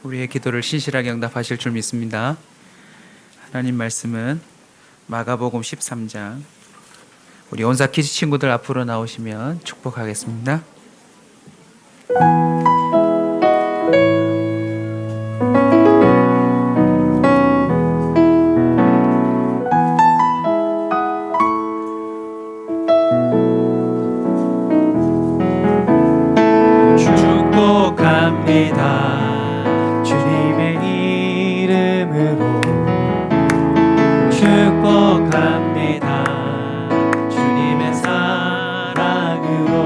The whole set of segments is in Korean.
우리의 기도를 신실하게 응답하실 줄 믿습니다. 하나님 말씀은 마가복음 13장. 우리 온사 키즈 친구들 앞으로 나오시면 축복하겠습니다. 축복합니다. 주님의 이름으로 축복합니다. 주님의 사랑으로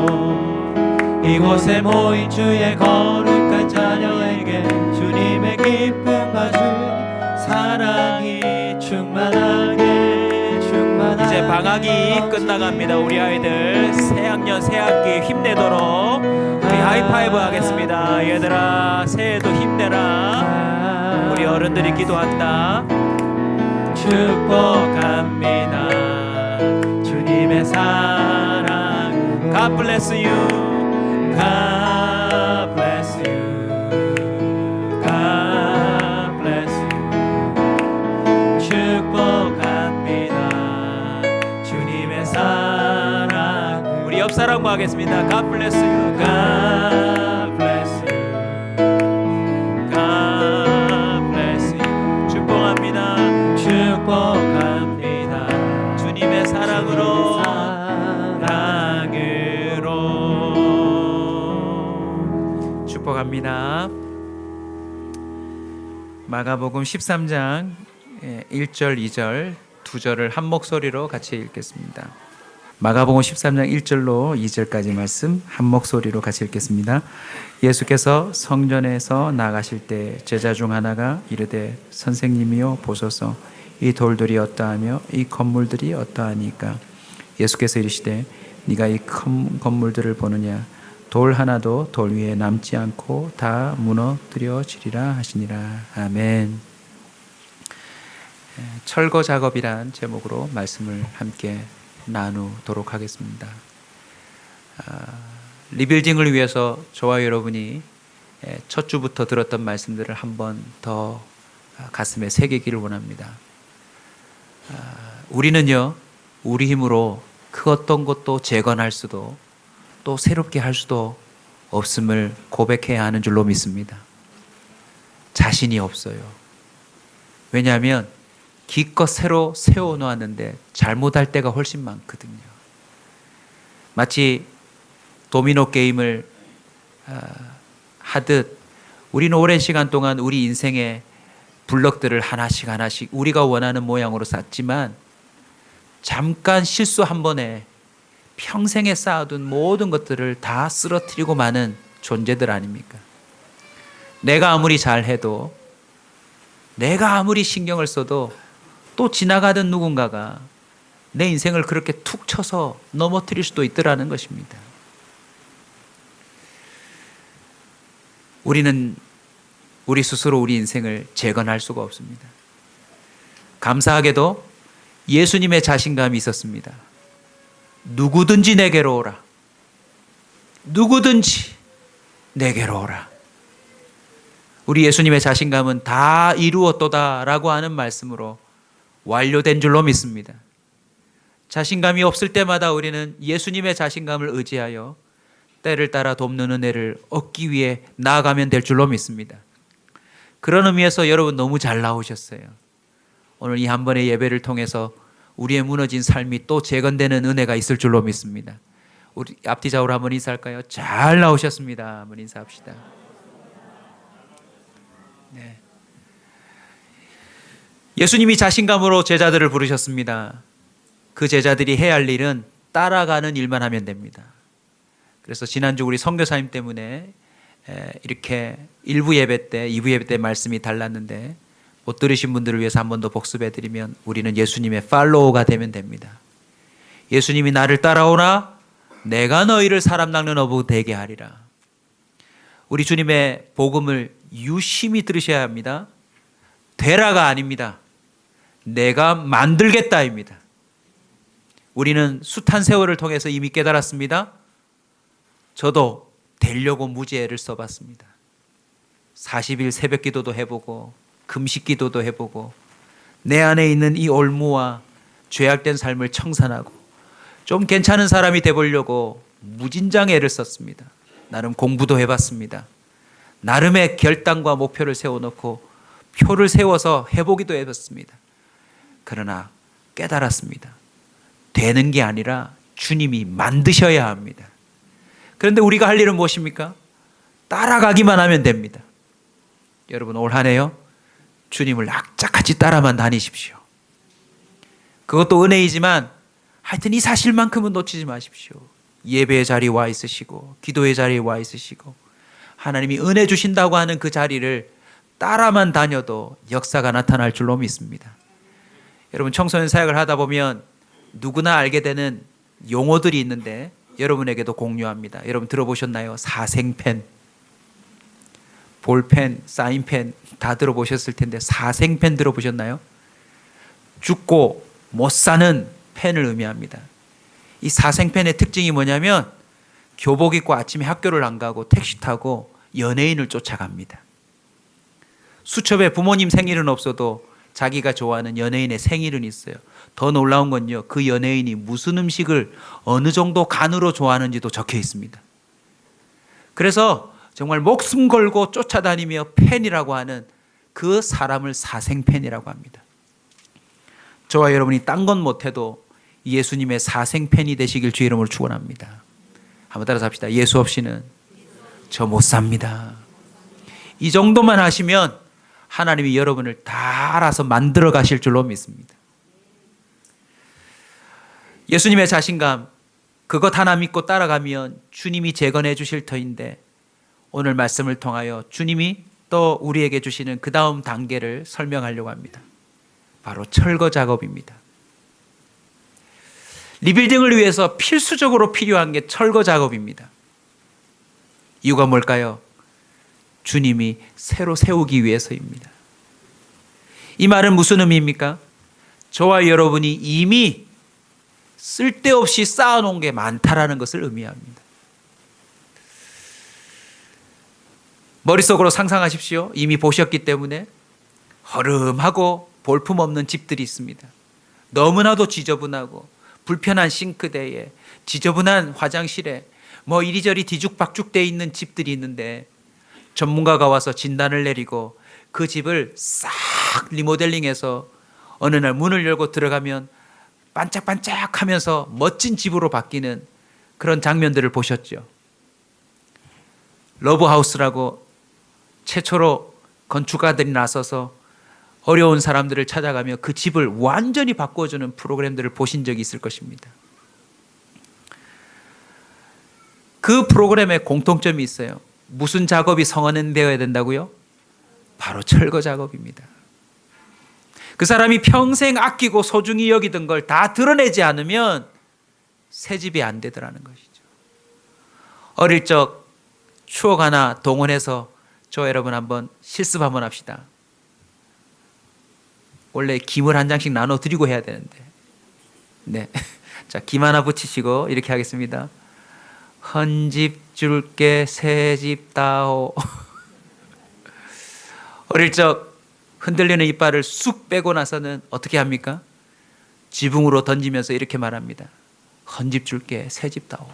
이곳에 모인 주의 거룩한 자녀에게 주님의 기쁨과 주 사랑이 충만하게 이제 방학이 끝나갑니다. 우리 아이들 새학년 새학기 힘내도록 우리 하이파이브 하겠습니다. 얘들아 새해도 힘내라. 우리 어른들이 기도한다. 축복합니다. 주님의 사랑. God bless you. God bless you. God bless you. 축복합니다. 주님의 사랑. 우리 옆 사람과 하겠습니다. God bless you. God bless you. God bless you. 축복합니다. 축복합니다. 주님의 사랑으로 축복합니다. 마가복음 13장 1절 2절 두 절을 한 목소리로 같이 읽겠습니다. 마가복음 13장 1절로 2절까지 말씀 한 목소리로 같이 읽겠습니다. 예수께서 성전에서 나가실 때 제자 중 하나가 이르되 선생님이여 보소서 이 돌들이 어떠하며 이 건물들이 어떠하니까. 예수께서 이르시되 네가 이 큰 건물들을 보느냐. 돌 하나도 돌 위에 남지 않고 다 무너뜨려지리라 하시니라. 아멘. 철거 작업이란 제목으로 말씀을 함께 나누도록 하겠습니다. 리빌딩을 위해서 저와 여러분이 첫 주부터 들었던 말씀들을 한 번 더 가슴에 새기기를 원합니다. 우리는요, 우리 힘으로 그 어떤 것도 재건할 수도 또 새롭게 할 수도 없음을 고백해야 하는 줄로 믿습니다. 자신이 없어요. 왜냐하면 기껏 새로 세워놓았는데 잘못할 때가 훨씬 많거든요. 마치 도미노 게임을 하듯 우리는 오랜 시간 동안 우리 인생의 블럭들을 하나씩 하나씩 우리가 원하는 모양으로 쌓지만 잠깐 실수 한 번에 평생에 쌓아둔 모든 것들을 다 쓰러뜨리고 마는 존재들 아닙니까? 내가 아무리 잘해도, 내가 아무리 신경을 써도 또 지나가던 누군가가 내 인생을 그렇게 툭 쳐서 넘어뜨릴 수도 있더라는 것입니다. 우리는 우리 스스로 우리 인생을 재건할 수가 없습니다. 감사하게도 예수님의 자신감이 있었습니다. 누구든지 내게로 오라. 누구든지 내게로 오라. 우리 예수님의 자신감은 다 이루었도다라고 하는 말씀으로 완료된 줄로 믿습니다. 자신감이 없을 때마다 우리는 예수님의 자신감을 의지하여 때를 따라 돕는 은혜를 얻기 위해 나아가면 될 줄로 믿습니다. 그런 의미에서 여러분 너무 잘 나오셨어요. 오늘 이 한 번의 예배를 통해서 우리의 무너진 삶이 또 재건되는 은혜가 있을 줄로 믿습니다. 우리 앞뒤 좌우로 한번 인사할까요? 잘 나오셨습니다. 한번 인사합시다. 네. 예수님이 자신감으로 제자들을 부르셨습니다. 그 제자들이 해야 할 일은 따라가는 일만 하면 됩니다. 그래서 지난주 우리 선교사님 때문에 이렇게 1부 예배 때, 2부 예배 때 말씀이 달랐는데 못 들으신 분들을 위해서 한 번 더 복습해드리면 우리는 예수님의 팔로우가 되면 됩니다. 예수님이 나를 따라오라 내가 너희를 사람 낚는 어부 되게 하리라. 우리 주님의 복음을 유심히 들으셔야 합니다. 되라가 아닙니다. 내가 만들겠다입니다. 우리는 숱한 세월을 통해서 이미 깨달았습니다. 저도 되려고 무지애를 써봤습니다. 40일 새벽 기도도 해보고 금식 기도도 해보고 내 안에 있는 이 올무와 죄악된 삶을 청산하고 좀 괜찮은 사람이 되보려고 무진장 애를 썼습니다. 나름 공부도 해봤습니다. 나름의 결단과 목표를 세워놓고 표를 세워서 해보기도 해봤습니다. 그러나 깨달았습니다. 되는 게 아니라 주님이 만드셔야 합니다. 그런데 우리가 할 일은 무엇입니까? 따라가기만 하면 됩니다. 여러분 올 한 해요 주님을 악착같이 따라만 다니십시오. 그것도 은혜이지만 하여튼 이 사실만큼은 놓치지 마십시오. 예배의 자리에 와 있으시고 기도의 자리에 와 있으시고 하나님이 은혜 주신다고 하는 그 자리를 따라만 다녀도 역사가 나타날 줄로 믿습니다. 여러분 청소년 사역을 하다 보면 누구나 알게 되는 용어들이 있는데 여러분에게도 공유합니다. 여러분 들어보셨나요? 사생펜, 볼펜, 사인펜 다 들어보셨을 텐데 사생펜 들어보셨나요? 죽고 못 사는 펜을 의미합니다. 이 사생펜의 특징이 뭐냐면 교복 입고 아침에 학교를 안 가고 택시 타고 연예인을 쫓아갑니다. 수첩에 부모님 생일은 없어도 자기가 좋아하는 연예인의 생일은 있어요. 더 놀라운 건요, 그 연예인이 무슨 음식을 어느 정도 간으로 좋아하는지도 적혀 있습니다. 그래서 정말 목숨 걸고 쫓아다니며 팬이라고 하는 그 사람을 사생팬이라고 합니다. 저와 여러분이 딴 건 못해도 예수님의 사생팬이 되시길 주의 이름으로 축원합니다. 한번 따라서 합시다. 예수 없이는 저 못 삽니다. 이 정도만 하시면 하나님이 여러분을 다 알아서 만들어 가실 줄로 믿습니다. 예수님의 자신감, 그것 하나 믿고 따라가면 주님이 재건해 주실 터인데 오늘 말씀을 통하여 주님이 또 우리에게 주시는 그 다음 단계를 설명하려고 합니다. 바로 철거 작업입니다. 리빌딩을 위해서 필수적으로 필요한 게 철거 작업입니다. 이유가 뭘까요? 주님이 새로 세우기 위해서입니다. 이 말은 무슨 의미입니까? 저와 여러분이 이미 쓸데없이 쌓아놓은 게 많다라는 것을 의미합니다. 머릿속으로 상상하십시오. 이미 보셨기 때문에 허름하고 볼품없는 집들이 있습니다. 너무나도 지저분하고 불편한 싱크대에 지저분한 화장실에 뭐 이리저리 뒤죽박죽되어 있는 집들이 있는데 전문가가 와서 진단을 내리고 그 집을 싹 리모델링해서 어느 날 문을 열고 들어가면 반짝반짝하면서 멋진 집으로 바뀌는 그런 장면들을 보셨죠. 러브하우스라고 최초로 건축가들이 나서서 어려운 사람들을 찾아가며 그 집을 완전히 바꿔주는 프로그램들을 보신 적이 있을 것입니다. 그 프로그램에 공통점이 있어요. 무슨 작업이 성원되어야 된다고요? 바로 철거 작업입니다. 그 사람이 평생 아끼고 소중히 여기던 걸 다 드러내지 않으면 새 집이 안 되더라는 것이죠. 어릴 적 추억 하나 동원해서 저 여러분 한번 실습 한번 합시다. 원래 김을 한 장씩 나눠 드리고 해야 되는데. 네. 자, 김 하나 붙이시고 이렇게 하겠습니다. 헌집 줄게 새 집 다오. 어릴 적 흔들리는 이빨을 쑥 빼고 나서는 어떻게 합니까? 지붕으로 던지면서 이렇게 말합니다. 헌집 줄게 새 집 다오.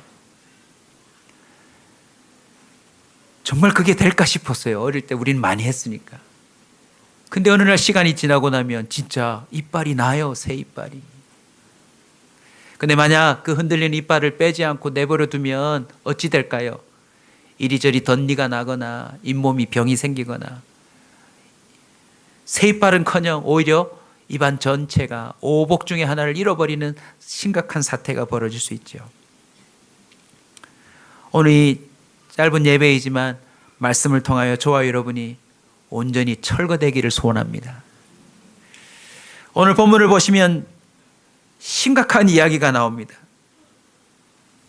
정말 그게 될까 싶었어요. 어릴 때 우리는 많이 했으니까. 근데 어느 날 시간이 지나고 나면 진짜 이빨이 나요. 새 이빨이. 근데 만약 그 흔들리는 이빨을 빼지 않고 내버려 두면 어찌 될까요? 이리저리 덧니가 나거나 잇몸이 병이 생기거나 새 이빨은커녕 오히려 입안 전체가 오복 중에 하나를 잃어버리는 심각한 사태가 벌어질 수 있죠. 오늘 이 짧은 예배이지만 말씀을 통하여 저와 여러분이 온전히 철거되기를 소원합니다. 오늘 본문을 보시면 심각한 이야기가 나옵니다.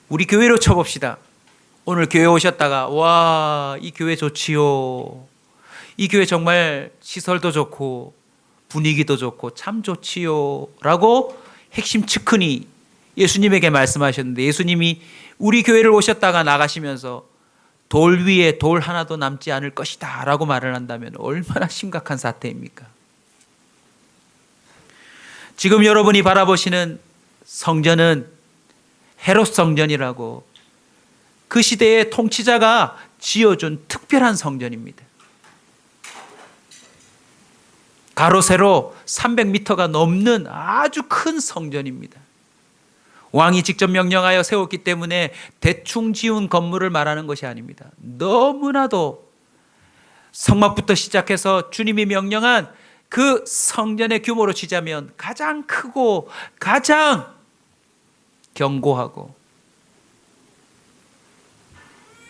우리 교회로 쳐봅시다. 오늘 교회 오셨다가 와, 이 교회 좋지요. 이 교회 정말 시설도 좋고 분위기도 좋고 참 좋지요 라고 핵심 측근이 예수님에게 말씀하셨는데 예수님이 우리 교회를 오셨다가 나가시면서 돌 위에 돌 하나도 남지 않을 것이다 라고 말을 한다면 얼마나 심각한 사태입니까? 지금 여러분이 바라보시는 성전은 헤롯 성전이라고 그 시대의 통치자가 지어준 특별한 성전입니다. 가로 세로 300m가 넘는 아주 큰 성전입니다. 왕이 직접 명령하여 세웠기 때문에 대충 지은 건물을 말하는 것이 아닙니다. 너무나도 성막부터 시작해서 주님이 명령한 그 성전의 규모로 치자면 가장 크고 가장 견고하고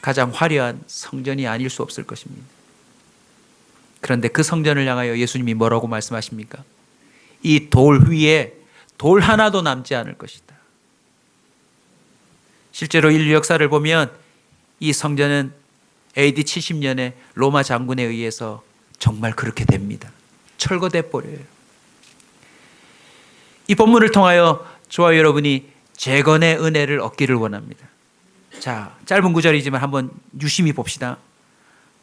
가장 화려한 성전이 아닐 수 없을 것입니다. 그런데 그 성전을 향하여 예수님이 뭐라고 말씀하십니까? 이 돌 위에 돌 하나도 남지 않을 것이다. 실제로 인류 역사를 보면 이 성전은 AD 70년에 로마 장군에 의해서 정말 그렇게 됩니다. 철거돼 버려요. 이 본문을 통하여 저와 여러분이 재건의 은혜를 얻기를 원합니다. 자, 짧은 구절이지만 한번 유심히 봅시다.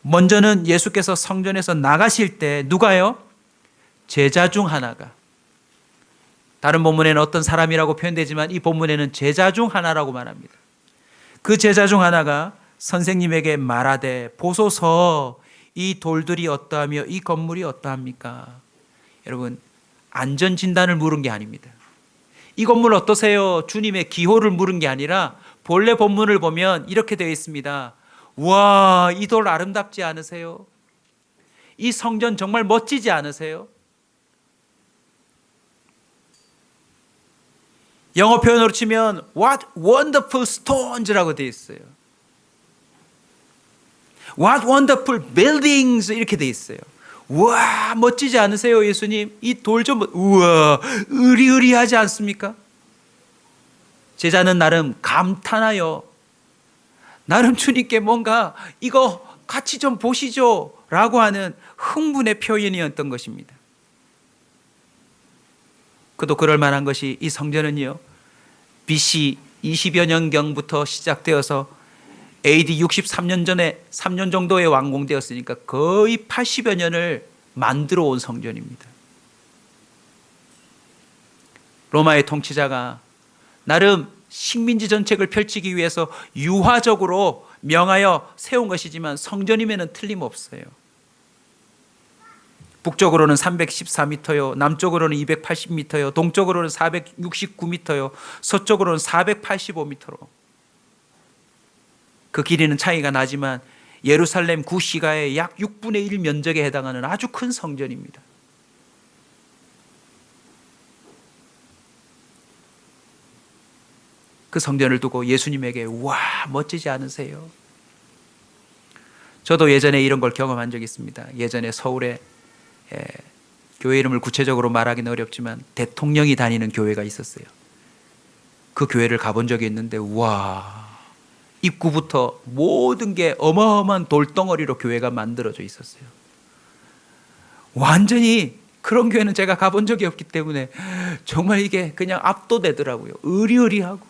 먼저는 예수께서 성전에서 나가실 때 누가요? 제자 중 하나가, 다른 본문에는 어떤 사람이라고 표현되지만 이 본문에는 제자 중 하나라고 말합니다. 그 제자 중 하나가 선생님에게 말하되 보소서 이 돌들이 어떠하며 이 건물이 어떠합니까? 여러분, 안전진단을 물은 게 아닙니다. 이 건물 어떠세요? 주님의 기호를 물은 게 아니라 본래 본문을 보면 이렇게 되어 있습니다. 와, 이 돌 아름답지 않으세요? 이 성전 정말 멋지지 않으세요? 영어 표현으로 치면 What wonderful stones라고 되어 있어요. What wonderful buildings 이렇게 되어 있어요. 와, 멋지지 않으세요, 예수님? 이 돌 좀 우와, 으리으리하지 않습니까? 제자는 나름 감탄하여 나름 주님께 뭔가 이거 같이 좀 보시죠 라고 하는 흥분의 표현이었던 것입니다. 그도 그럴 만한 것이 이 성전은요, BC 20여 년경부터 시작되어서 AD 63년 전에 3년 정도에 완공되었으니까 거의 80여 년을 만들어 온 성전입니다. 로마의 통치자가 나름 식민지 정책을 펼치기 위해서 유화적으로 명하여 세운 것이지만 성전임에는 틀림없어요. 북쪽으로는 314m요, 남쪽으로는 280m요, 동쪽으로는 469m요, 서쪽으로는 485m로. 그 길이는 차이가 나지만 예루살렘 구시가의 약 6분의 1 면적에 해당하는 아주 큰 성전입니다. 그 성전을 두고 예수님에게 와, 멋지지 않으세요? 저도 예전에 이런 걸 경험한 적이 있습니다. 예전에 서울에 교회 이름을 구체적으로 말하기는 어렵지만 대통령이 다니는 교회가 있었어요. 그 교회를 가본 적이 있는데 와, 입구부터 모든 게 어마어마한 돌덩어리로 교회가 만들어져 있었어요. 완전히 그런 교회는 제가 가본 적이 없기 때문에 정말 이게 그냥 압도되더라고요. 으리으리하고,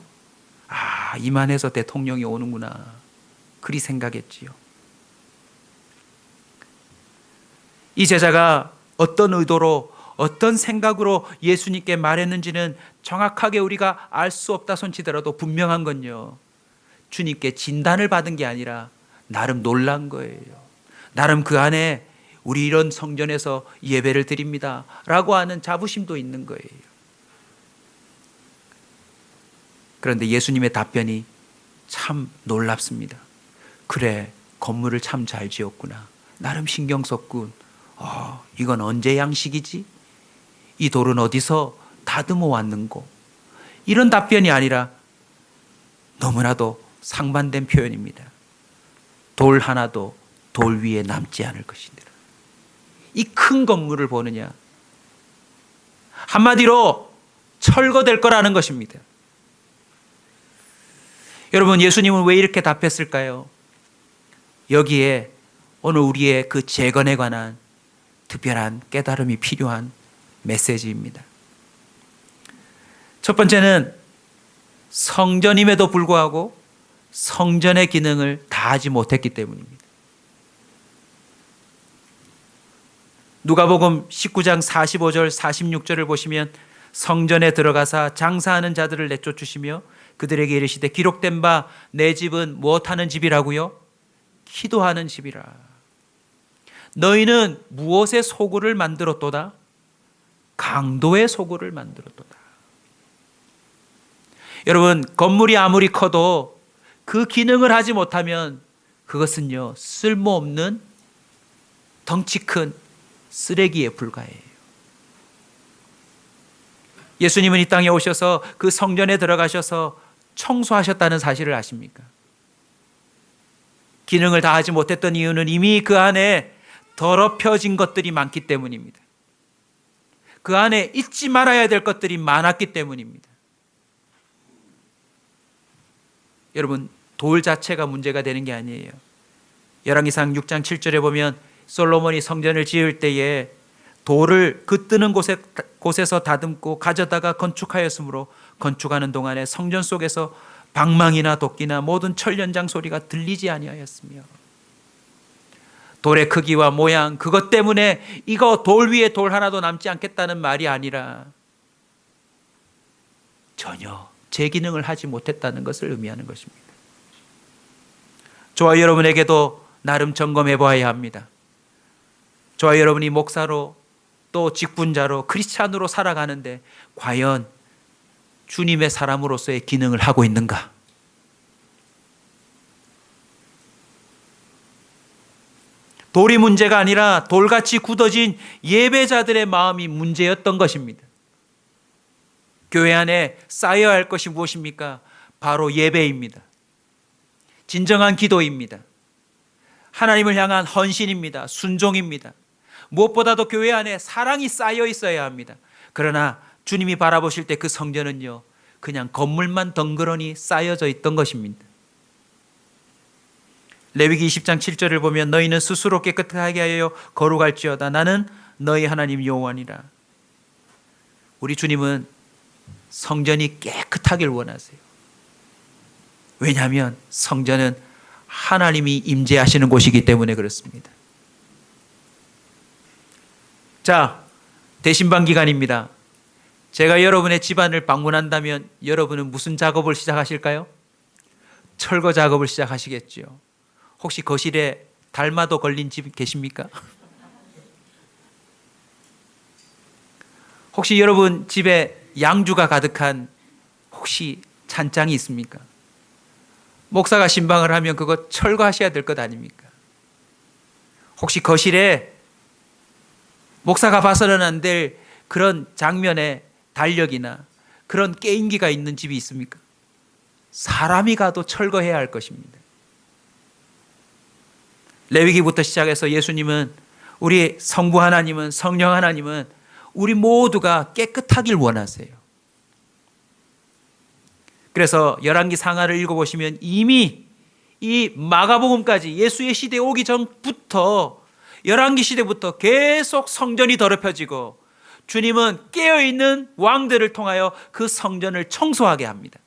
아, 이만해서 대통령이 오는구나, 그리 생각했지요. 이 제자가 어떤 의도로 어떤 생각으로 예수님께 말했는지는 정확하게 우리가 알 수 없다 손치더라도 분명한 건요, 주님께 진단을 받은 게 아니라 나름 놀란 거예요. 나름 그 안에 우리 이런 성전에서 예배를 드립니다 라고 하는 자부심도 있는 거예요. 그런데 예수님의 답변이 참 놀랍습니다. 그래, 건물을 참 잘 지었구나, 나름 신경 썼군. 이건 언제 양식이지? 이 돌은 어디서 다듬어 왔는고? 이런 답변이 아니라 너무나도 상반된 표현입니다. 돌 하나도 돌 위에 남지 않을 것이니라. 이 큰 건물을 보느냐? 한마디로 철거될 거라는 것입니다. 여러분, 예수님은 왜 이렇게 답했을까요? 여기에 오늘 우리의 그 재건에 관한 특별한 깨달음이 필요한 메시지입니다. 첫 번째는 성전임에도 불구하고 성전의 기능을 다하지 못했기 때문입니다. 누가복음 19장 45절 46절을 보시면 성전에 들어가사 장사하는 자들을 내쫓으시며 그들에게 이르시되 기록된 바 내 집은 무엇하는 집이라고요? 기도하는 집이라. 너희는 무엇의 소굴을 만들었도다? 강도의 소굴을 만들었도다. 여러분, 건물이 아무리 커도 그 기능을 하지 못하면 그것은요, 쓸모없는 덩치 큰 쓰레기에 불과해요. 예수님은 이 땅에 오셔서 그 성전에 들어가셔서 청소하셨다는 사실을 아십니까? 기능을 다하지 못했던 이유는 이미 그 안에 더럽혀진 것들이 많기 때문입니다. 그 안에 잊지 말아야 될 것들이 많았기 때문입니다. 여러분, 돌 자체가 문제가 되는 게 아니에요. 열왕기상 6장 7절에 보면 솔로몬이 성전을 지을 때에 돌을 그 뜨는 곳에서 다듬고 가져다가 건축하였으므로 건축하는 동안에 성전 속에서 방망이나 도끼나 모든 철연장 소리가 들리지 아니하였으며, 돌의 크기와 모양 그것 때문에 이거 돌 위에 돌 하나도 남지 않겠다는 말이 아니라 전혀 제 기능을 하지 못했다는 것을 의미하는 것입니다. 저와 여러분에게도 나름 점검해 보아야 합니다. 저와 여러분이 목사로 또 직분자로 크리스찬으로 살아가는데 과연 주님의 사람으로서의 기능을 하고 있는가? 돌이 문제가 아니라 돌같이 굳어진 예배자들의 마음이 문제였던 것입니다. 교회 안에 쌓여야 할 것이 무엇입니까? 바로 예배입니다. 진정한 기도입니다. 하나님을 향한 헌신입니다. 순종입니다. 무엇보다도 교회 안에 사랑이 쌓여 있어야 합니다. 그러나 주님이 바라보실 때 그 성전은요, 그냥 건물만 덩그러니 쌓여져 있던 것입니다. 레위기 20장 7절을 보면 너희는 스스로 깨끗하게 하여 거룩할지어다 나는 너희 하나님 여호와니라. 우리 주님은 성전이 깨끗하길 원하세요. 왜냐하면 성전은 하나님이 임재하시는 곳이기 때문에 그렇습니다. 자, 대신방 기간입니다. 제가 여러분의 집안을 방문한다면 여러분은 무슨 작업을 시작하실까요? 철거 작업을 시작하시겠죠. 혹시 거실에 달마도 걸린 집 계십니까? 혹시 여러분 집에 양주가 가득한 혹시 찬장이 있습니까? 목사가 신방을 하면 그거 철거하셔야 될 것 아닙니까? 혹시 거실에 목사가 봐서는 안 될 그런 장면의 달력이나 그런 게임기가 있는 집이 있습니까? 사람이 가도 철거해야 할 것입니다. 레위기부터 시작해서 예수님은, 우리 성부 하나님은, 성령 하나님은 우리 모두가 깨끗하길 원하세요. 그래서 열왕기 상하를 읽어보시면 이미 이 마가복음까지 예수의 시대에 오기 전부터, 열왕기 시대부터 계속 성전이 더럽혀지고 주님은 깨어있는 왕들을 통하여 그 성전을 청소하게 합니다.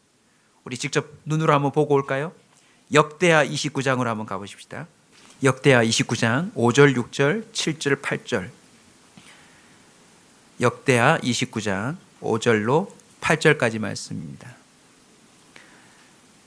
우리 직접 눈으로 한번 보고 올까요? 역대하 29장으로 한번 가보십시다. 역대하 29장 5절, 6절, 7절, 8절. 역대하 29장 5절로 8절까지 말씀입니다.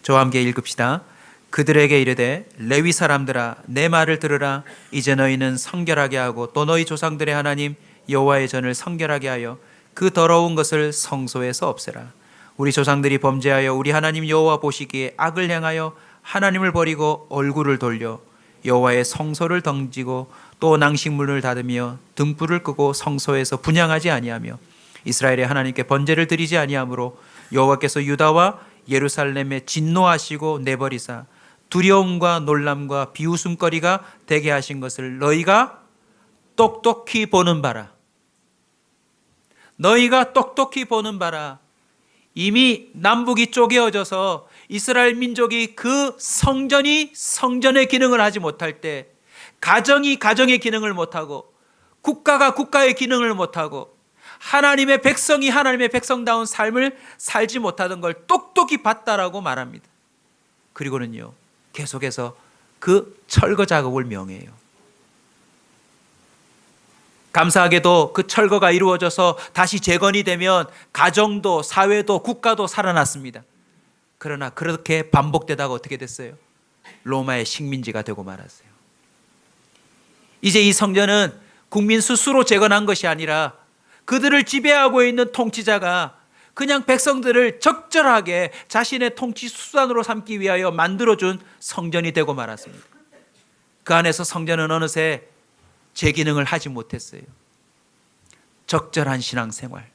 저와 함께 읽읍시다. 그들에게 이르되 레위 사람들아 내 말을 들으라. 이제 너희는 성결하게 하고 또 너희 조상들의 하나님 여호와의 전을 성결하게 하여 그 더러운 것을 성소에서 없애라. 우리 조상들이 범죄하여 우리 하나님 여호와 보시기에 악을 행하여 하나님을 버리고 얼굴을 돌려 여호와의 성소를 던지고 또 낭식문을 닫으며 등불을 끄고 성소에서 분향하지 아니하며 이스라엘의 하나님께 번제를 드리지 아니하므로 여호와께서 유다와 예루살렘에 진노하시고 내버리사 두려움과 놀람과 비웃음거리가 되게 하신 것을 너희가 똑똑히 보는 바라. 너희가 똑똑히 보는 바라. 이미 남북이 쪼개어져서 이스라엘 민족이 그 성전의 기능을 하지 못할 때, 가정이 가정의 기능을 못하고 국가가 국가의 기능을 못하고 하나님의 백성이 하나님의 백성다운 삶을 살지 못하던 걸 똑똑히 봤다라고 말합니다. 그리고는요 계속해서 그 철거 작업을 명해요. 감사하게도 그 철거가 이루어져서 다시 재건이 되면 가정도 사회도 국가도 살아났습니다. 그러나 그렇게 반복되다가 어떻게 됐어요? 로마의 식민지가 되고 말았어요. 이제 이 성전은 국민 스스로 재건한 것이 아니라 그들을 지배하고 있는 통치자가 그냥 백성들을 적절하게 자신의 통치 수단으로 삼기 위하여 만들어준 성전이 되고 말았습니다. 그 안에서 성전은 어느새 제 기능을 하지 못했어요. 적절한 신앙생활,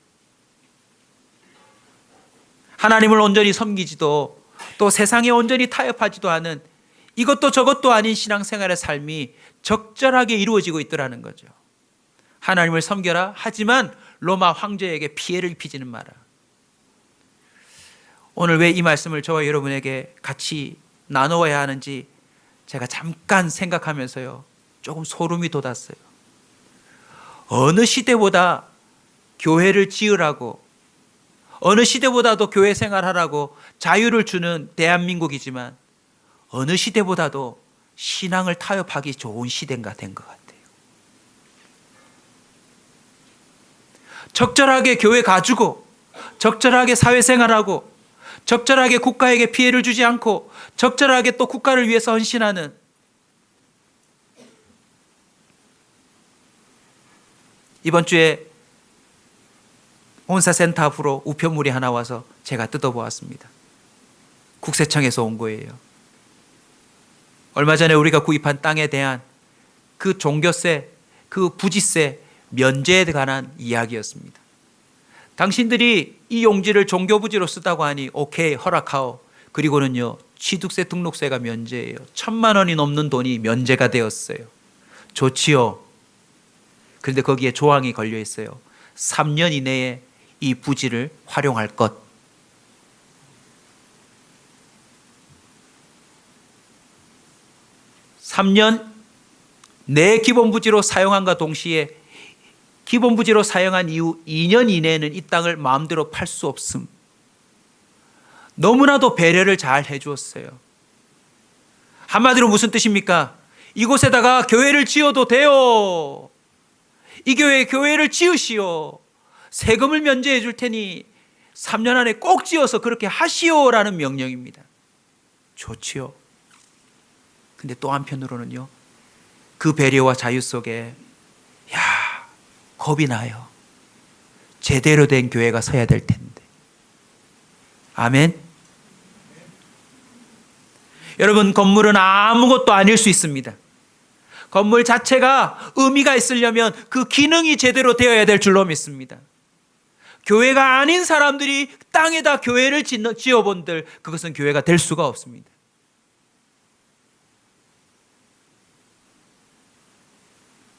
하나님을 온전히 섬기지도 또 세상에 온전히 타협하지도 않은 이것도 저것도 아닌 신앙생활의 삶이 적절하게 이루어지고 있더라는 거죠. 하나님을 섬겨라 하지만 로마 황제에게 피해를 입히지는 마라. 오늘 왜 이 말씀을 저와 여러분에게 같이 나누어야 하는지 제가 잠깐 생각하면서요 조금 소름이 돋았어요. 어느 시대보다 교회를 지으라고, 어느 시대보다도 교회 생활하라고 자유를 주는 대한민국이지만 어느 시대보다도 신앙을 타협하기 좋은 시대가 된 것 같아요. 적절하게 교회 가주고 적절하게 사회생활하고 적절하게 국가에게 피해를 주지 않고 적절하게 또 국가를 위해서 헌신하는, 이번 주에 온사센터 앞으로 우편물이 하나 와서 제가 뜯어보았습니다. 국세청에서 온 거예요. 얼마 전에 우리가 구입한 땅에 대한 그 종교세, 그 부지세 면제에 관한 이야기였습니다. 당신들이 이 용지를 종교부지로 쓰다고 하니 오케이 허락하오. 그리고는요 취득세 등록세가 면제예요. 1,000만 원이 넘는 돈이 면제가 되었어요. 좋지요. 그런데 거기에 조항이 걸려 있어요. 3년 이내에 이 부지를 활용할 것. (3년) 내 기본부지로 사용한과 동시에 기본부지로 사용한 이후 2년 이내에는 이 땅을 마음대로 팔 수 없음. 너무나도 배려를 잘 해주었어요. 한마디로 무슨 뜻입니까? 이곳에다가 교회를 지어도 돼요. 이 교회에 교회를 지으시오. 세금을 면제해 줄 테니 3년 안에 꼭 지어서 그렇게 하시오라는 명령입니다. 좋지요. 근데 또 한편으로는요 그 배려와 자유 속에 겁이 나요. 제대로 된 교회가 서야 될 텐데. 아멘. 여러분, 건물은 아무것도 아닐 수 있습니다. 건물 자체가 의미가 있으려면 그 기능이 제대로 되어야 될 줄로 믿습니다. 교회가 아닌 사람들이 땅에다 교회를 지어본들 그것은 교회가 될 수가 없습니다.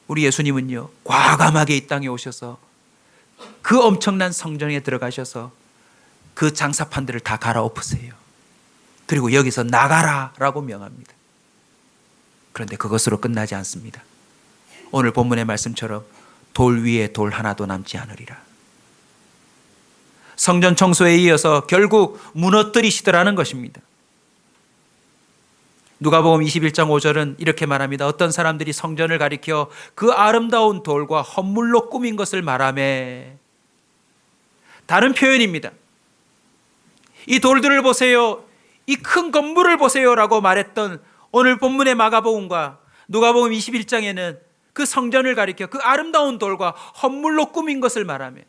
우리 예수님은요 과감하게 이 땅에 오셔서 그 엄청난 성전에 들어가셔서 그 장사판들을 다 갈아엎으세요. 그리고 여기서 나가라 라고 명합니다. 그런데 그것으로 끝나지 않습니다. 오늘 본문의 말씀처럼 돌 위에 돌 하나도 남지 않으리라. 성전 청소에 이어서 결국 무너뜨리시더라는 것입니다. 누가복음 21장 5절은 이렇게 말합니다. 어떤 사람들이 성전을 가리켜 그 아름다운 돌과 헌물로 꾸민 것을 말하매. 다른 표현입니다. 이 돌들을 보세요. 이 큰 건물을 보세요 라고 말했던 오늘 본문의 마가복음과 누가복음 21장에는 그 성전을 가리켜 그 아름다운 돌과 헌물로 꾸민 것을 말하며,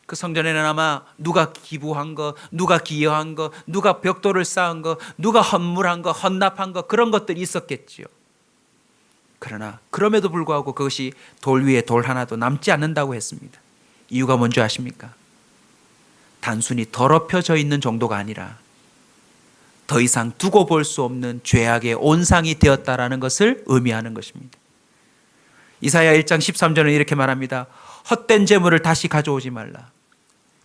그 성전에는 아마 누가 기부한 거, 누가 기여한 거, 누가 벽돌을 쌓은 거, 누가 헌물한 거, 헌납한 거, 그런 것들이 있었겠지요. 그러나 그럼에도 불구하고 그것이 돌 위에 돌 하나도 남지 않는다고 했습니다. 이유가 뭔지 아십니까? 단순히 더럽혀져 있는 정도가 아니라 더 이상 두고 볼 수 없는 죄악의 온상이 되었다라는 것을 의미하는 것입니다. 이사야 1장 13절은 이렇게 말합니다. 헛된 재물을 다시 가져오지 말라.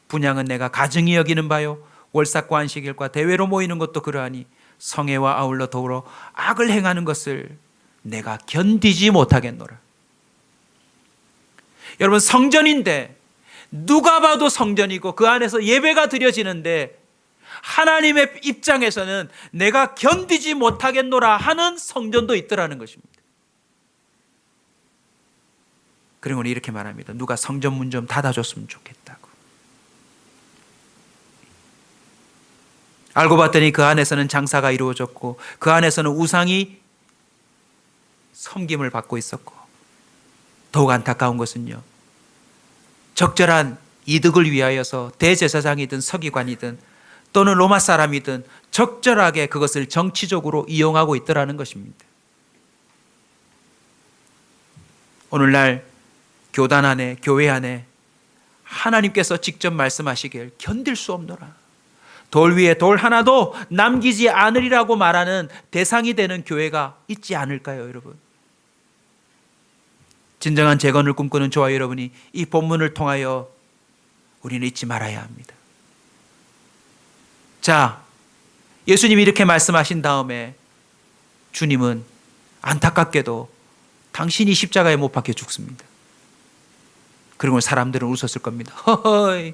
분향은 내가 가증히 여기는 바요. 월삭과 안식일과 대회로 모이는 것도 그러하니 성회와 아울러 더불어 악을 행하는 것을 내가 견디지 못하겠노라. 여러분, 성전인데 누가 봐도 성전이고 그 안에서 예배가 드려지는데 하나님의 입장에서는 내가 견디지 못하겠노라 하는 성전도 있더라는 것입니다. 그리고 이렇게 말합니다. 누가 성전 문 좀 닫아줬으면 좋겠다고. 알고 봤더니 그 안에서는 장사가 이루어졌고 그 안에서는 우상이 섬김을 받고 있었고, 더욱 안타까운 것은요, 적절한 이득을 위하여서 대제사장이든 서기관이든 또는 로마 사람이든 적절하게 그것을 정치적으로 이용하고 있더라는 것입니다. 오늘날 교단 안에, 교회 안에 하나님께서 직접 말씀하시길 견딜 수 없노라, 돌 위에 돌 하나도 남기지 않으리라고 말하는 대상이 되는 교회가 있지 않을까요, 여러분? 진정한 재건을 꿈꾸는 저와 여러분이 이 본문을 통하여 우리는 잊지 말아야 합니다. 자, 예수님이 이렇게 말씀하신 다음에 주님은 안타깝게도 당신이 십자가에 못 박혀 죽습니다. 그리고 사람들은 웃었을 겁니다. 허허이,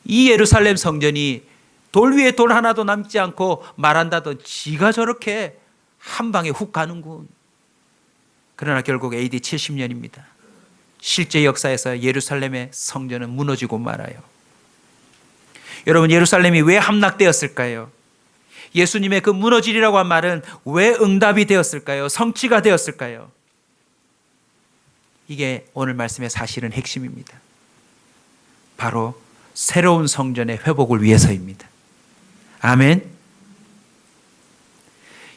이 예루살렘 성전이 돌 위에 돌 하나도 남지 않고 말한다던 지가 저렇게 한 방에 훅 가는군. 그러나 결국 AD 70년입니다. 실제 역사에서 예루살렘의 성전은 무너지고 말아요. 여러분, 예루살렘이 왜 함락되었을까요? 예수님의 그 무너지리라고 한 말은 왜 응답이 되었을까요? 성취가 되었을까요? 이게 오늘 말씀의 사실은 핵심입니다. 바로 새로운 성전의 회복을 위해서입니다. 아멘.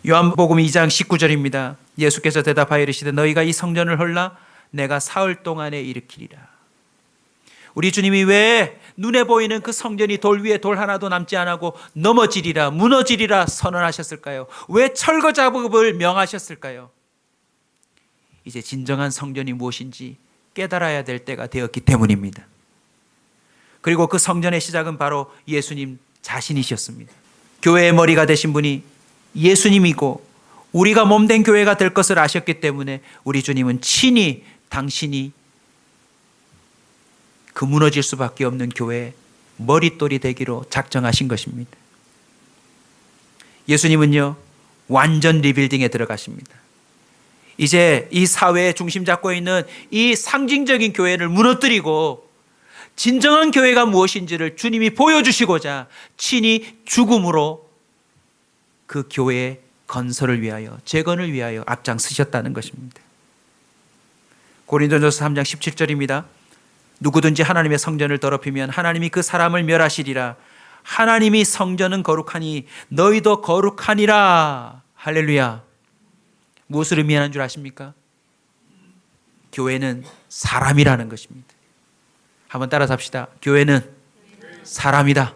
요한복음 2장 19절입니다. 예수께서 대답하여 이르시되 너희가 이 성전을 헐라 내가 사흘 동안에 일으키리라. 우리 주님이 왜 눈에 보이는 그 성전이 돌 위에 돌 하나도 남지 않고 넘어지리라, 무너지리라 선언하셨을까요? 왜 철거 작업을 명하셨을까요? 이제 진정한 성전이 무엇인지 깨달아야 될 때가 되었기 때문입니다. 그리고 그 성전의 시작은 바로 예수님 자신이셨습니다. 교회의 머리가 되신 분이 예수님이고 우리가 몸된 교회가 될 것을 아셨기 때문에 우리 주님은 친히 당신이 그 무너질 수밖에 없는 교회의 머릿돌이 되기로 작정하신 것입니다. 예수님은요, 완전 리빌딩에 들어가십니다. 이제 이 사회의 중심 잡고 있는 이 상징적인 교회를 무너뜨리고 진정한 교회가 무엇인지를 주님이 보여주시고자 친히 죽음으로 그 교회의 건설을 위하여, 재건을 위하여 앞장서셨다는 것입니다. 고린도전서 3장 17절입니다. 누구든지 하나님의 성전을 더럽히면 하나님이 그 사람을 멸하시리라. 하나님이 성전은 거룩하니 너희도 거룩하니라. 할렐루야. 무엇을 의미하는 줄 아십니까? 교회는 사람이라는 것입니다. 한번 따라서 합시다. 교회는 사람이다.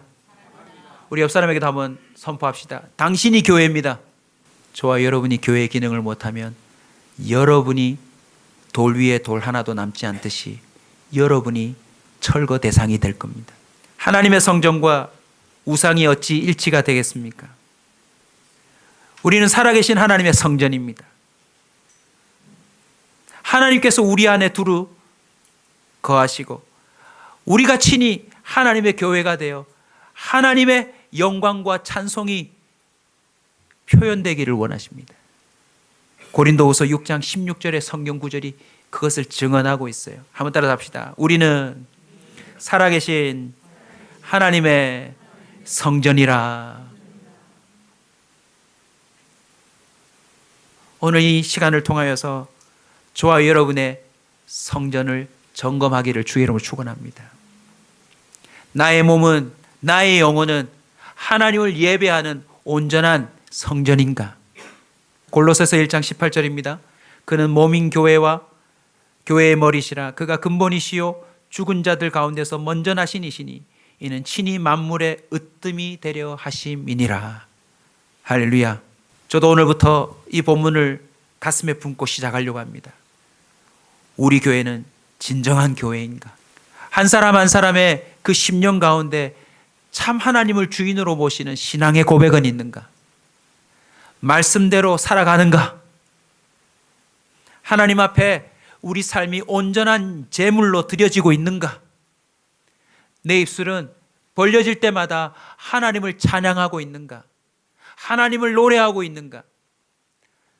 우리 옆 사람에게도 한번 선포합시다. 당신이 교회입니다. 저와 여러분이 교회의 기능을 못하면 여러분이 돌 위에 돌 하나도 남지 않듯이 여러분이 철거 대상이 될 겁니다. 하나님의 성전과 우상이 어찌 일치가 되겠습니까? 우리는 살아계신 하나님의 성전입니다. 하나님께서 우리 안에 두루 거하시고 우리가 친히 하나님의 교회가 되어 하나님의 영광과 찬송이 표현되기를 원하십니다. 고린도후서 6장 16절의 성경 구절이 그것을 증언하고 있어요. 한번 따라 합시다. 우리는 살아계신 하나님의 성전이라. 오늘 이 시간을 통하여서 저와 여러분의 성전을 점검하기를 주의 이름으로 축원합니다. 나의 몸은, 나의 영혼은 하나님을 예배하는 온전한 성전인가? 골로새서 1장 18절입니다. 그는 몸인 교회와 교회의 머리시라. 그가 근본이시요 죽은 자들 가운데서 먼저 나신 이시니 이는 친히 만물의 으뜸이 되려 하심이니라. 할렐루야. 저도 오늘부터 이 본문을 가슴에 품고 시작하려고 합니다. 우리 교회는 진정한 교회인가? 한 사람 한 사람의 그 10년 가운데 참 하나님을 주인으로 모시는 신앙의 고백은 있는가? 말씀대로 살아가는가? 하나님 앞에 우리 삶이 온전한 제물로 드려지고 있는가? 내 입술은 벌려질 때마다 하나님을 찬양하고 있는가? 하나님을 노래하고 있는가?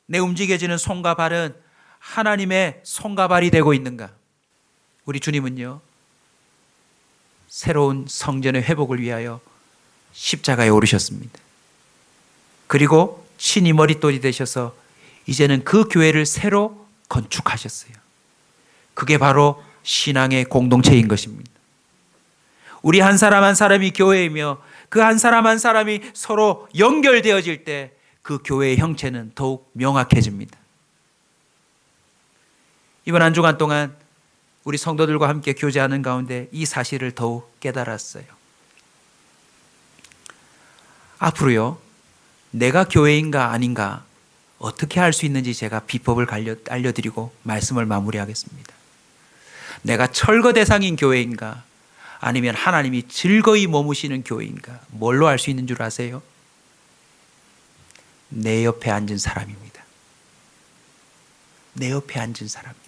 내 움직여지는 손과 발은 하나님의 손과 발이 되고 있는가? 우리 주님은요, 새로운 성전의 회복을 위하여 십자가에 오르셨습니다. 그리고 친히 머릿돌이 되셔서 이제는 그 교회를 새로 건축하셨어요. 그게 바로 신앙의 공동체인 것입니다. 우리 한 사람 한 사람이 교회이며 그 한 사람 한 사람이 서로 연결되어질 때 그 교회의 형체는 더욱 명확해집니다. 이번 한 주간 동안 우리 성도들과 함께 교제하는 가운데 이 사실을 더욱 깨달았어요. 앞으로요, 내가 교회인가 아닌가 어떻게 할 수 있는지 제가 비법을 알려드리고 말씀을 마무리하겠습니다. 내가 철거 대상인 교회인가 아니면 하나님이 즐거이 머무시는 교회인가 뭘로 알 수 있는 줄 아세요? 내 옆에 앉은 사람입니다. 내 옆에 앉은 사람이요.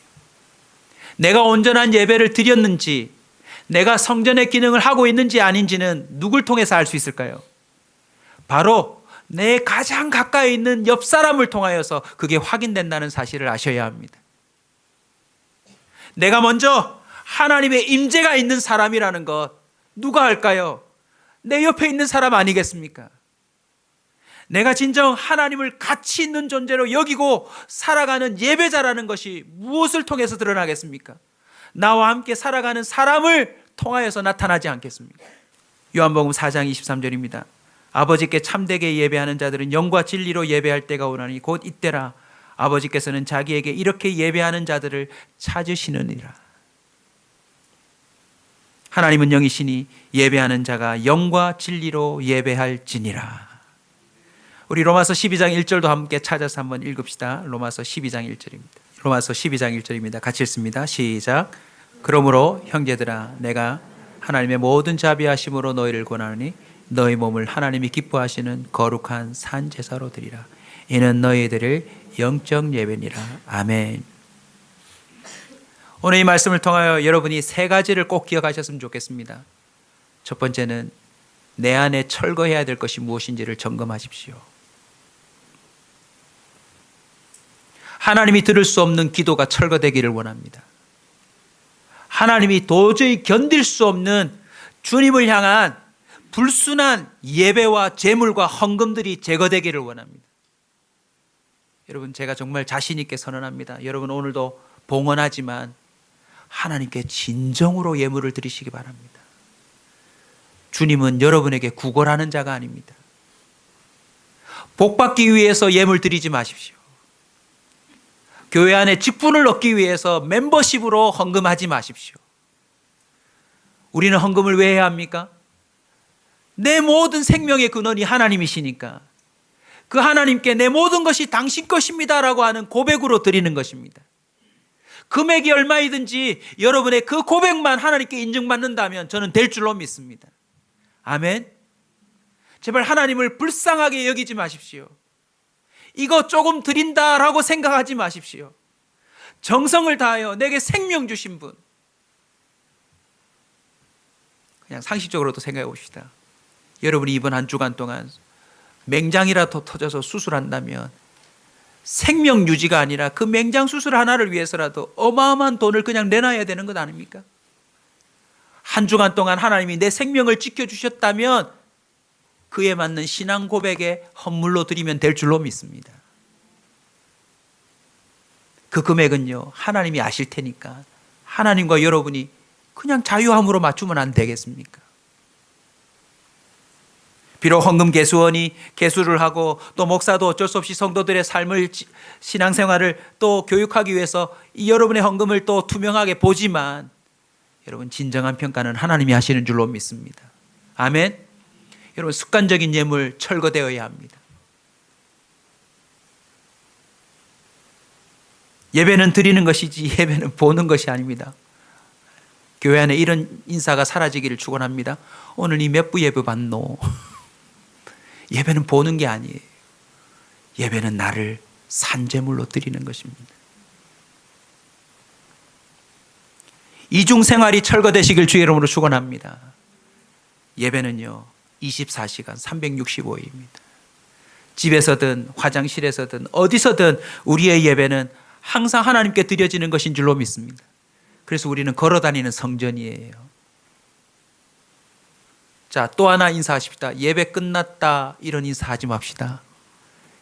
내가 온전한 예배를 드렸는지, 내가 성전의 기능을 하고 있는지 아닌지는 누굴 통해서 알 수 있을까요? 바로 내 가장 가까이 있는 옆 사람을 통하여서 그게 확인된다는 사실을 아셔야 합니다. 내가 먼저 하나님의 임재가 있는 사람이라는 것 누가 알까요? 내 옆에 있는 사람 아니겠습니까? 내가 진정 하나님을 가치 있는 존재로 여기고 살아가는 예배자라는 것이 무엇을 통해서 드러나겠습니까? 나와 함께 살아가는 사람을 통하여서 나타나지 않겠습니까? 요한복음 4장 23절입니다. 아버지께 참되게 예배하는 자들은 영과 진리로 예배할 때가 오나니 곧 이때라. 아버지께서는 자기에게 이렇게 예배하는 자들을 찾으시느니라. 하나님은 영이시니 예배하는 자가 영과 진리로 예배할지니라. 우리 로마서 12장 1절도 함께 찾아서 한번 읽읍시다. 로마서 12장 1절입니다. 로마서 12장 1절입니다. 같이 읽습니다. 시작. 그러므로 형제들아 내가 하나님의 모든 자비하심으로 너희를 권하노니 너희 몸을 하나님이 기뻐하시는 거룩한 산 제사로 드리라. 이는 너희들을 영적 예배니라. 아멘. 오늘 이 말씀을 통하여 여러분이 세 가지를 꼭 기억하셨으면 좋겠습니다. 첫 번째는 내 안에 철거해야 될 것이 무엇인지를 점검하십시오. 하나님이 들을 수 없는 기도가 철거되기를 원합니다. 하나님이 도저히 견딜 수 없는 주님을 향한 불순한 예배와 제물과 헌금들이 제거되기를 원합니다. 여러분, 제가 정말 자신 있게 선언합니다. 여러분 오늘도 봉헌하지만 하나님께 진정으로 예물을 드리시기 바랍니다. 주님은 여러분에게 구걸하는 자가 아닙니다. 복받기 위해서 예물 드리지 마십시오. 교회 안에 직분을 얻기 위해서 멤버십으로 헌금하지 마십시오. 우리는 헌금을 왜 해야 합니까? 내 모든 생명의 근원이 하나님이시니까 그 하나님께 내 모든 것이 당신 것입니다라고 하는 고백으로 드리는 것입니다. 금액이 얼마이든지 여러분의 그 고백만 하나님께 인정받는다면 저는 될 줄로 믿습니다. 아멘. 제발 하나님을 불쌍하게 여기지 마십시오. 이거 조금 드린다라고 생각하지 마십시오. 정성을 다하여 내게 생명 주신 분, 그냥 상식적으로도 생각해 봅시다. 여러분이 이번 한 주간 동안 맹장이라도 터져서 수술한다면 생명 유지가 아니라 그 맹장 수술 하나를 위해서라도 어마어마한 돈을 그냥 내놔야 되는 것 아닙니까? 한 주간 동안 하나님이 내 생명을 지켜주셨다면 그에 맞는 신앙 고백에 헌물로 드리면 될 줄로 믿습니다. 그 금액은요, 하나님이 아실 테니까 하나님과 여러분이 그냥 자유함으로 맞추면 안 되겠습니까? 비록 헌금 개수원이 개수를 하고 또 목사도 어쩔 수 없이 성도들의 삶을, 신앙생활을 또 교육하기 위해서 이 여러분의 헌금을 또 투명하게 보지만 여러분 진정한 평가는 하나님이 하시는 줄로 믿습니다. 아멘. 여러분 습관적인 예물 철거되어야 합니다. 예배는 드리는 것이지 예배는 보는 것이 아닙니다. 교회 안에 이런 인사가 사라지기를 축원합니다. 오늘 이 몇 부 예배 받노? 예배는 보는 게 아니에요. 예배는 나를 산제물로 드리는 것입니다. 이중생활이 철거되시길 주의 이름으로 축원합니다. 예배는요 24시간 365일입니다. 집에서든 화장실에서든 어디서든 우리의 예배는 항상 하나님께 드려지는 것인 줄로 믿습니다. 그래서 우리는 걸어다니는 성전이에요. 자, 또 하나 인사하십시다. 예배 끝났다 이런 인사하지 맙시다.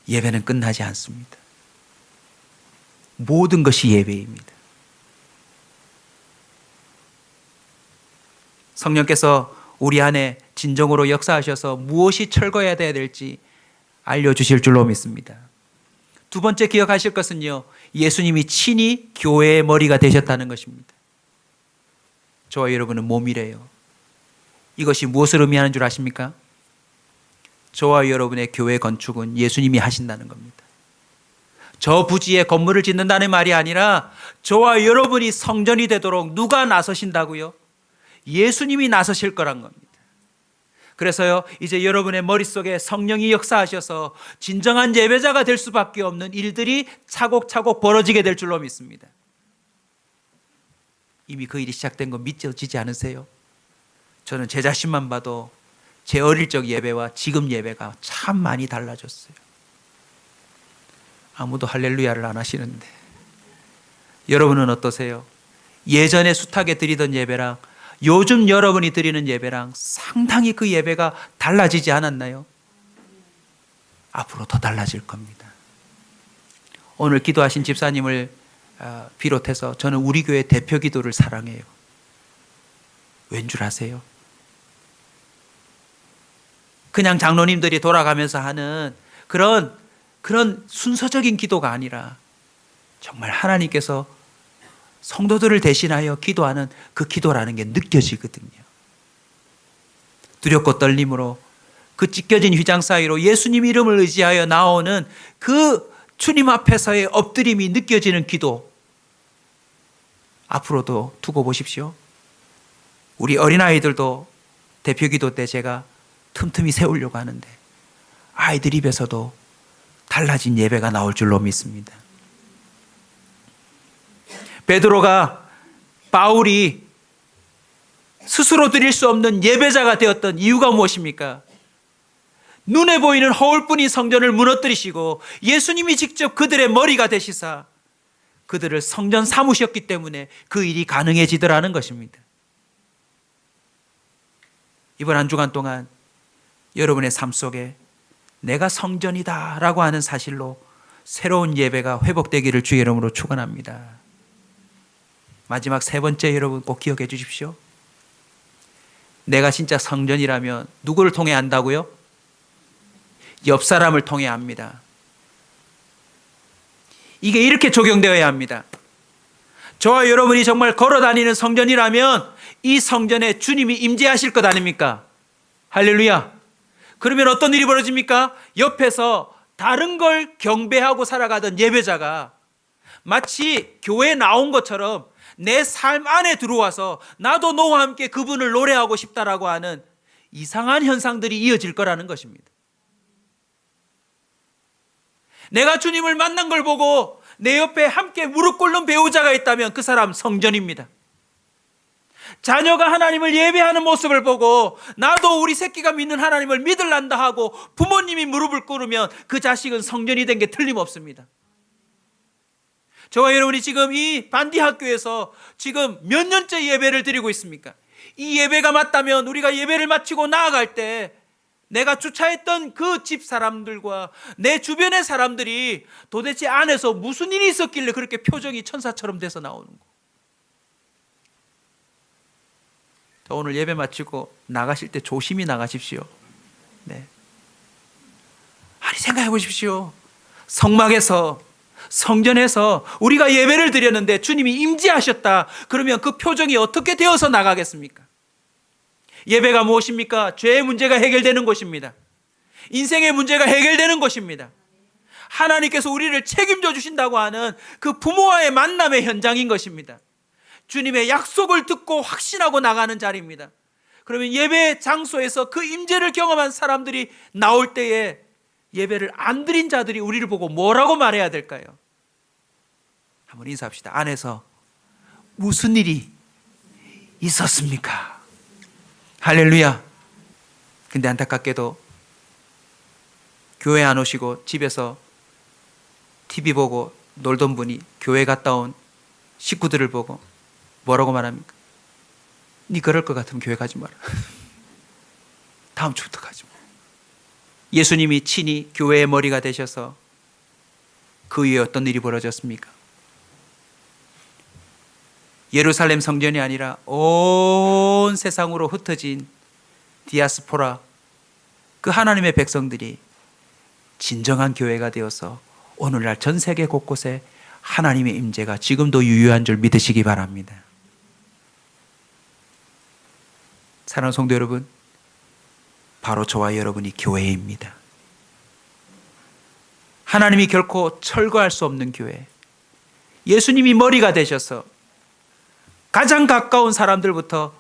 예배는 끝나지 않습니다. 모든 것이 예배입니다. 성령께서 우리 안에 진정으로 역사하셔서 무엇이 철거해야 될지 알려주실 줄로 믿습니다. 두 번째 기억하실 것은요, 예수님이 친히 교회의 머리가 되셨다는 것입니다. 저와 여러분은 몸이래요. 이것이 무엇을 의미하는 줄 아십니까? 저와 여러분의 교회 건축은 예수님이 하신다는 겁니다. 저 부지에 건물을 짓는다는 말이 아니라 저와 여러분이 성전이 되도록 누가 나서신다고요? 예수님이 나서실 거란 겁니다. 그래서요, 이제 여러분의 머릿속에 성령이 역사하셔서 진정한 예배자가 될 수밖에 없는 일들이 차곡차곡 벌어지게 될 줄로 믿습니다. 이미 그 일이 시작된 거 믿어지지 않으세요? 저는 제 자신만 봐도 제 어릴 적 예배와 지금 예배가 참 많이 달라졌어요. 아무도 할렐루야를 안 하시는데 여러분은 어떠세요? 예전에 숱하게 드리던 예배랑 요즘 여러분이 드리는 예배랑 상당히 그 예배가 달라지지 않았나요? 앞으로 더 달라질 겁니다. 오늘 기도하신 집사님을 비롯해서 저는 우리 교회 대표 기도를 사랑해요. 왠 줄 아세요? 그냥 장로님들이 돌아가면서 하는 그런 순서적인 기도가 아니라 정말 하나님께서 성도들을 대신하여 기도하는 그 기도라는 게 느껴지거든요. 두렵고 떨림으로 그 찢겨진 휘장 사이로 예수님 이름을 의지하여 나오는 그 주님 앞에서의 엎드림이 느껴지는 기도, 앞으로도 두고 보십시오. 우리 어린아이들도 대표 기도 때 제가 틈틈이 세우려고 하는데 아이들 입에서도 달라진 예배가 나올 줄로 믿습니다. 베드로가 바울이 스스로 드릴 수 없는 예배자가 되었던 이유가 무엇입니까? 눈에 보이는 허울뿐인 성전을 무너뜨리시고 예수님이 직접 그들의 머리가 되시사 그들을 성전 삼으셨기 때문에 그 일이 가능해지더라는 것입니다. 이번 한 주간 동안 여러분의 삶 속에 내가 성전이다 라고 하는 사실로 새로운 예배가 회복되기를 주의 이름으로 축원합니다. 마지막 세 번째, 여러분 꼭 기억해 주십시오. 내가 진짜 성전이라면 누구를 통해 안다고요? 옆 사람을 통해 압니다. 이게 이렇게 적용되어야 합니다. 저와 여러분이 정말 걸어다니는 성전이라면 이 성전에 주님이 임재하실 것 아닙니까? 할렐루야. 그러면 어떤 일이 벌어집니까? 옆에서 다른 걸 경배하고 살아가던 예배자가 마치 교회에 나온 것처럼 내 삶 안에 들어와서 나도 너와 함께 그분을 노래하고 싶다라고 하는 이상한 현상들이 이어질 거라는 것입니다. 내가 주님을 만난 걸 보고 내 옆에 함께 무릎 꿇는 배우자가 있다면 그 사람 성전입니다. 자녀가 하나님을 예배하는 모습을 보고 나도 우리 새끼가 믿는 하나님을 믿을란다 하고 부모님이 무릎을 꿇으면 그 자식은 성전이 된 게 틀림없습니다. 저와 여러분이 지금 이 반디 학교에서 지금 몇 년째 예배를 드리고 있습니까? 이 예배가 맞다면 우리가 예배를 마치고 나아갈 때 내가 주차했던 그 집 사람들과 내 주변의 사람들이 도대체 안에서 무슨 일이 있었길래 그렇게 표정이 천사처럼 돼서 나오는 거. 오늘 예배 마치고 나가실 때 조심히 나가십시오. 네. 아니 생각해 보십시오. 성막에서 성전에서 우리가 예배를 드렸는데 주님이 임재하셨다. 그러면 그 표정이 어떻게 되어서 나가겠습니까? 예배가 무엇입니까? 죄의 문제가 해결되는 것입니다. 인생의 문제가 해결되는 것입니다. 하나님께서 우리를 책임져 주신다고 하는 그 부모와의 만남의 현장인 것입니다. 주님의 약속을 듣고 확신하고 나가는 자리입니다. 그러면 예배 장소에서 그 임재를 경험한 사람들이 나올 때에 예배를 안 드린 자들이 우리를 보고 뭐라고 말해야 될까요? 한번 인사합시다. 안에서 무슨 일이 있었습니까? 할렐루야. 근데 안타깝게도 교회 안 오시고 집에서 TV 보고 놀던 분이 교회 갔다 온 식구들을 보고 뭐라고 말합니까? 네 그럴 것 같으면 교회 가지 마라. 다음 주부터 가지 마. 예수님이 친히 교회의 머리가 되셔서 그 위에 어떤 일이 벌어졌습니까? 예루살렘 성전이 아니라 온 세상으로 흩어진 디아스포라, 그 하나님의 백성들이 진정한 교회가 되어서 오늘날 전 세계 곳곳에 하나님의 임재가 지금도 유효한 줄 믿으시기 바랍니다. 사랑하는 성도 여러분, 바로 저와 여러분이 교회입니다. 하나님이 결코 철거할 수 없는 교회, 예수님이 머리가 되셔서 가장 가까운 사람들부터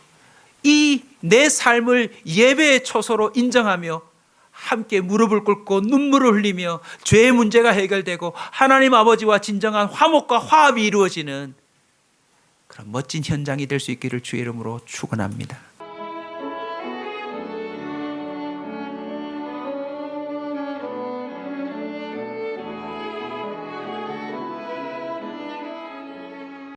이 내 삶을 예배의 초소로 인정하며 함께 무릎을 꿇고 눈물을 흘리며 죄의 문제가 해결되고 하나님 아버지와 진정한 화목과 화합이 이루어지는 그런 멋진 현장이 될 수 있기를 주의 이름으로 축원합니다.